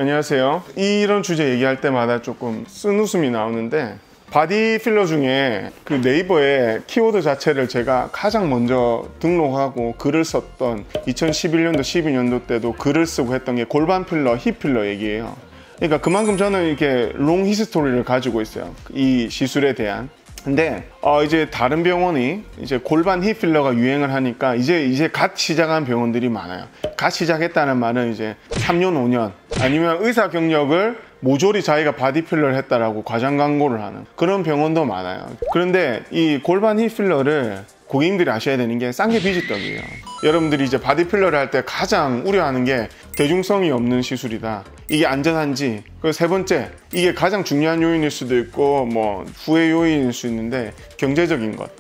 안녕하세요. 이런 주제 얘기할 때마다 조금 쓴웃음이 나오는데, 바디 필러 중에 그 네이버에 키워드 자체를 제가 가장 먼저 등록하고 글을 썼던 2011년도 12년도 때도 글을 쓰고 했던 게 골반 필러, 힙 필러 얘기예요. 그러니까 그만큼 저는 이렇게 롱 히스토리를 가지고 있어요, 이 시술에 대한. 근데 이제 다른 병원이 이제 골반 힙 필러가 유행을 하니까 이제 갓 시작한 병원들이 많아요. 갓 시작했다는 말은 이제 3년 5년 아니면 의사 경력을 모조리 자기가 바디 필러를 했다라고 과장 광고를 하는 그런 병원도 많아요. 그런데 이 골반 힙 필러를 고객님들이 아셔야 되는 게 싼 게 비지떡이에요. 여러분들이 이제 바디 필러를 할 때 가장 우려하는 게 대중성이 없는 시술이다, 이게 안전한지, 그리고 세 번째, 이게 가장 중요한 요인일 수도 있고 뭐 후회 요인일 수 있는데 경제적인 것.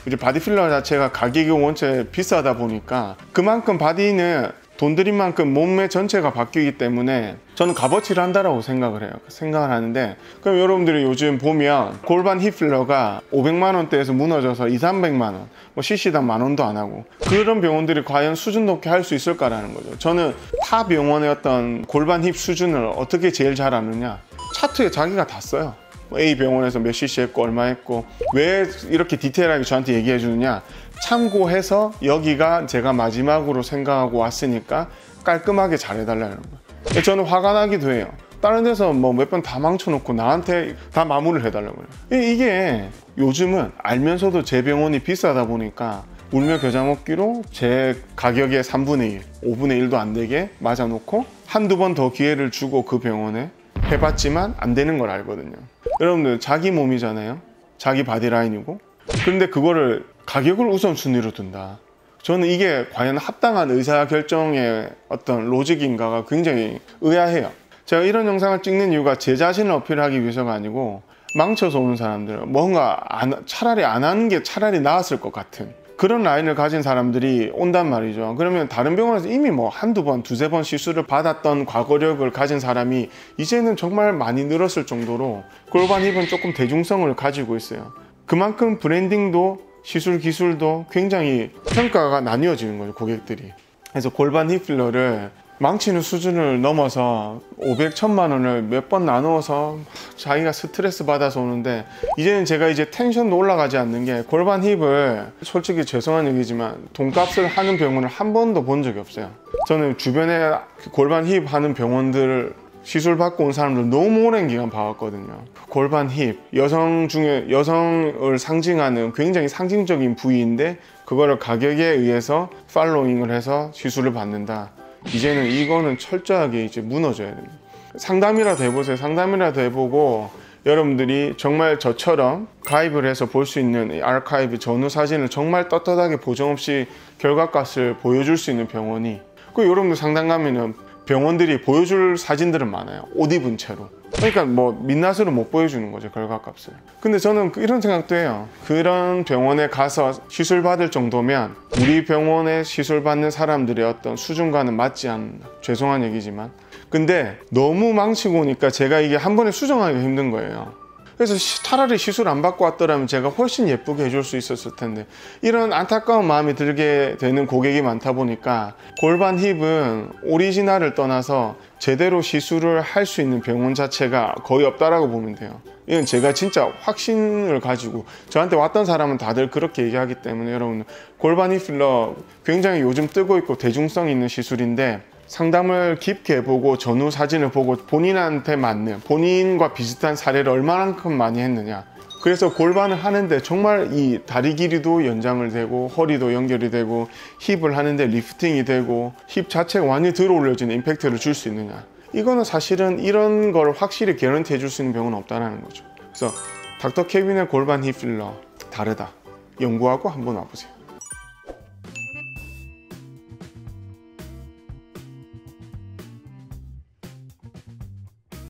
이제 바디 필러 자체가 가격이 원체 비싸다 보니까 그만큼 바디는 돈 들인 만큼 몸매 전체가 바뀌기 때문에 저는 값어치를 한다라고 생각을 해요. 생각을 하는데, 그럼 여러분들이 요즘 보면 골반 힙 필러가 500만 원대에서 무너져서 200~300만 원, 뭐 CC당 10,000원도 안 하고, 그런 병원들이 과연 수준 높게 할 수 있을까라는 거죠. 저는 타 병원의 어떤 골반 힙 수준을 어떻게 제일 잘 아느냐, 차트에 자기가 다 써요. A 병원에서 몇 cc 했고 얼마 했고. 왜 이렇게 디테일하게 저한테 얘기해 주느냐, 참고해서 여기가 제가 마지막으로 생각하고 왔으니까 깔끔하게 잘해달라는 거예요. 저는 화가 나기도 해요. 다른 데서 뭐 몇 번 다 망쳐놓고 나한테 다 마무리를 해달라고 해요. 이게 요즘은 알면서도 제 병원이 비싸다 보니까 울며 겨자 먹기로 제 가격의 3분의 1, 5분의 1도 안 되게 맞아놓고 한두 번 더 기회를 주고 그 병원에 해봤지만 안 되는 걸 알거든요. 여러분들 자기 몸이잖아요, 자기 바디라인이고. 그런데 그거를 가격을 우선순위로 둔다. 저는 이게 과연 합당한 의사결정의 어떤 로직인가가 굉장히 의아해요. 제가 이런 영상을 찍는 이유가 제 자신을 어필하기 위해서가 아니고, 망쳐서 오는 사람들, 뭔가 차라리 안 하는 게 차라리 나았을 것 같은 그런 라인을 가진 사람들이 온단 말이죠. 그러면 다른 병원에서 이미 뭐 한두 번, 두세 번 시술을 받았던 과거력을 가진 사람이 이제는 정말 많이 늘었을 정도로 골반 힙은 조금 대중성을 가지고 있어요. 그만큼 브랜딩도 시술 기술도 굉장히 평가가 나뉘어지는 거죠, 고객들이. 그래서 골반 힙 필러를 망치는 수준을 넘어서 500~1000만 원을 몇 번 나누어서 자기가 스트레스 받아서 오는데, 이제는 제가 이제 텐션도 올라가지 않는 게, 골반 힙을 솔직히 죄송한 얘기지만 돈값을 하는 병원을 한 번도 본 적이 없어요. 저는 주변에 골반 힙 하는 병원들 시술 받고 온 사람들 너무 오랜 기간 봐왔거든요. 골반 힙, 여성 중에 여성을 상징하는 굉장히 상징적인 부위인데 그거를 가격에 의해서 팔로잉을 해서 시술을 받는다. 이제는 이거는 철저하게 이제 무너져야 됩니다. 상담이라도 해보세요. 상담이라도 해보고 여러분들이 정말 저처럼 가입을 해서 볼 수 있는 이 아카이브 전후 사진을 정말 떳떳하게 보정 없이 결과값을 보여줄 수 있는 병원이, 그 여러분들 상담 가면은 병원들이 보여줄 사진들은 많아요, 옷 입은 채로. 그러니까 뭐 민낯으로 못 보여주는 거죠, 결과값을. 근데 저는 이런 생각도 해요. 그런 병원에 가서 시술 받을 정도면 우리 병원에 시술 받는 사람들의 어떤 수준과는 맞지 않는다. 죄송한 얘기지만. 근데 너무 망치고 오니까 제가 이게 한 번에 수정하기가 힘든 거예요. 그래서 차라리 시술 안 받고 왔더라면 제가 훨씬 예쁘게 해줄 수 있었을 텐데, 이런 안타까운 마음이 들게 되는 고객이 많다 보니까 골반 힙은 오리지널을 떠나서 제대로 시술을 할 수 있는 병원 자체가 거의 없다라고 보면 돼요. 이건 제가 진짜 확신을 가지고, 저한테 왔던 사람은 다들 그렇게 얘기하기 때문에, 여러분 골반 힙 필러 굉장히 요즘 뜨고 있고 대중성 있는 시술인데, 상담을 깊게 해보고 전후 사진을 보고 본인한테 맞는, 본인과 비슷한 사례를 얼마만큼 많이 했느냐. 그래서 골반을 하는데 정말 이 다리 길이도 연장을 되고 허리도 연결이 되고 힙을 하는데 리프팅이 되고 힙 자체가 완전히 들어 올려지는 임팩트를 줄 수 있느냐. 이거는 사실은 이런 걸 확실히 개런티 해줄 수 있는 병원은 없다는 거죠. 그래서 닥터 케빈의 골반 힙 필러 다르다. 연구하고 한번 와보세요.